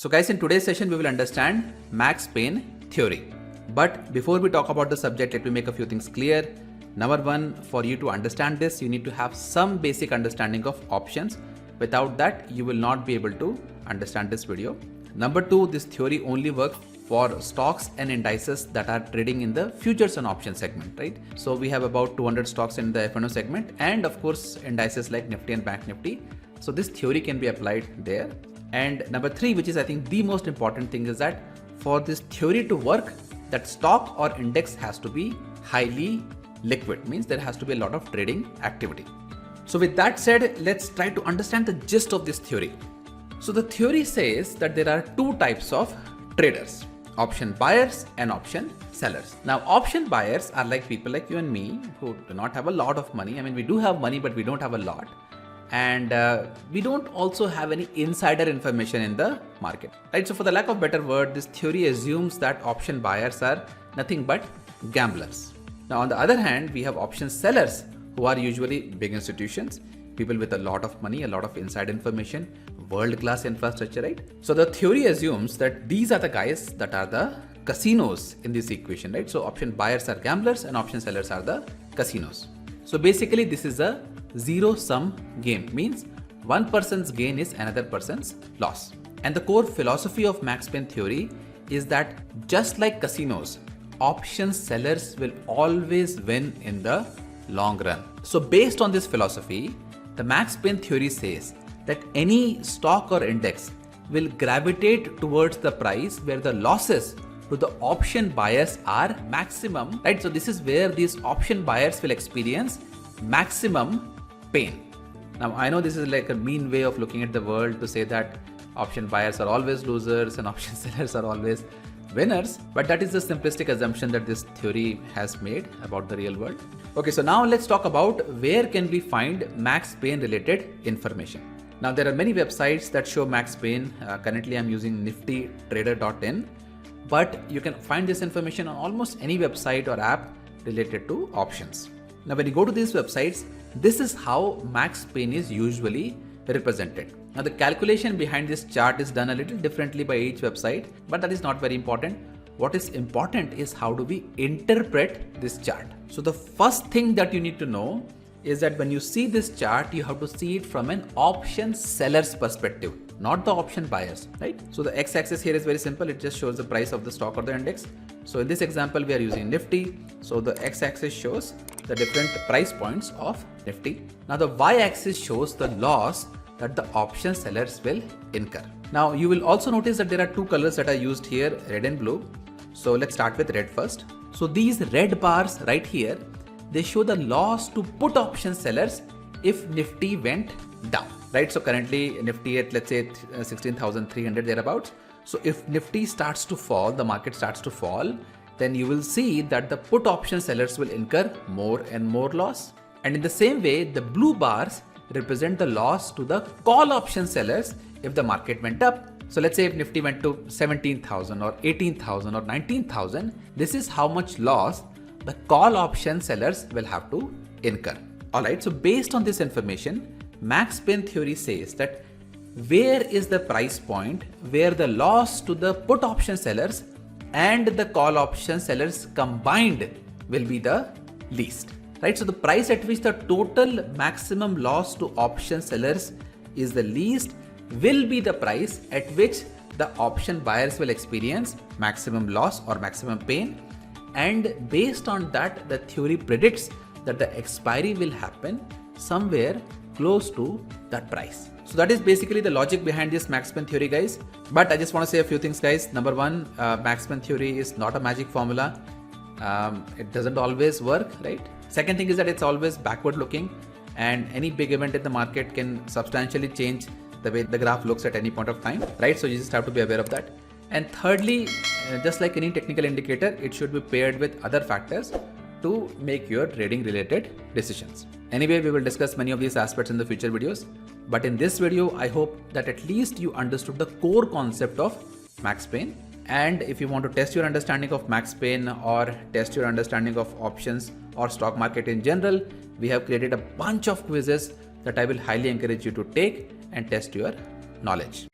So guys, in today's session, we will understand Max Pain theory. But before we talk about the subject, let me make a few things clear. Number one, for you to understand this, you need to have some basic understanding of options. Without that, you will not be able to understand this video. Number two, this theory only works for stocks and indices that are trading in the futures and options segment, right? So we have about 200 stocks in the F&O segment and of course indices like Nifty and Bank Nifty. So this theory can be applied there. And number three, which is I think the most important thing, is that for this theory to work, that stock or index has to be highly liquid, means there has to be a lot of trading activity. So with that said, let's try to understand the gist of this theory. So the theory says that there are two types of traders: option buyers and option sellers. Now option buyers are like people like you and me who do not have a lot of money. I mean, we do have money, but we don't have a lot. And we don't also have any insider information in the market, right? So for the lack of better word, this theory assumes that option buyers are nothing but gamblers. Now on the other hand, we have option sellers who are usually big institutions, people with a lot of money, a lot of inside information, world-class infrastructure, right? So the theory assumes that these are the guys that are the casinos in this equation, right? So option buyers are gamblers and option sellers are the casinos. So basically this is a zero-sum game, means one person's gain is another person's loss. And the core philosophy of Max Pain theory is that just like casinos, option sellers will always win in the long run. So based on this philosophy, the Max Pain theory says that any stock or index will gravitate towards the price where the losses to the option buyers are maximum, right? So this is where these option buyers will experience maximum pain. Now I know this is like a mean way of looking at the world to say that option buyers are always losers and option sellers are always winners, but that is the simplistic assumption that this theory has made about the real world. Okay, so now let's talk about where can we find Max Pain related information. Now there are many websites that show Max Pain. Currently I'm using niftytrader.in, but you can find this information on almost any website or app related to options. Now when you go to these websites, this is how Max Pain is usually represented. Now the calculation behind this chart is done a little differently by each website, but that is not very important. What is important is how do we interpret this chart. So the first thing that you need to know is that when you see this chart, you have to see it from an option seller's perspective, not the option buyers, right? So the x-axis here is very simple. It just shows the price of the stock or the index. So in this example, we are using Nifty. So the x-axis shows the different price points of Nifty. Now the y-axis shows the loss that the option sellers will incur. Now you will also notice that there are two colors that are used here, red and blue. So let's start with red first. So these red bars right here, they show the loss to put option sellers if Nifty went down, right? So currently Nifty at, let's say 16,300 thereabouts. So if Nifty starts to fall, the market starts to fall, then you will see that the put option sellers will incur more and more loss. And in the same way, the blue bars represent the loss to the call option sellers if the market went up. So let's say if Nifty went to 17,000 or 18,000 or 19,000, this is how much loss the call option sellers will have to incur. Alright, so based on this information, Max Pain theory says that where is the price point where the loss to the put option sellers and the call option sellers combined will be the least, right? So the price at which the total maximum loss to option sellers is the least will be the price at which the option buyers will experience maximum loss or maximum pain. And based on that, the theory predicts that the expiry will happen somewhere close to that price. So that is basically the logic behind this Max Pain theory, guys. But I just want to say a few things, guys. Number one, Max Pain theory is not a magic formula. It doesn't always work, right? Second thing is that it's always backward looking, and any big event in the market can substantially change the way the graph looks at any point of time, right? So you just have to be aware of that. And thirdly, just like any technical indicator, it should be paired with other factors to make your trading related decisions. Anyway, we will discuss many of these aspects in the future videos. But in this video, I hope that at least you understood the core concept of Max Pain. And if you want to test your understanding of Max Pain or test your understanding of options or stock market in general, we have created a bunch of quizzes that I will highly encourage you to take and test your knowledge.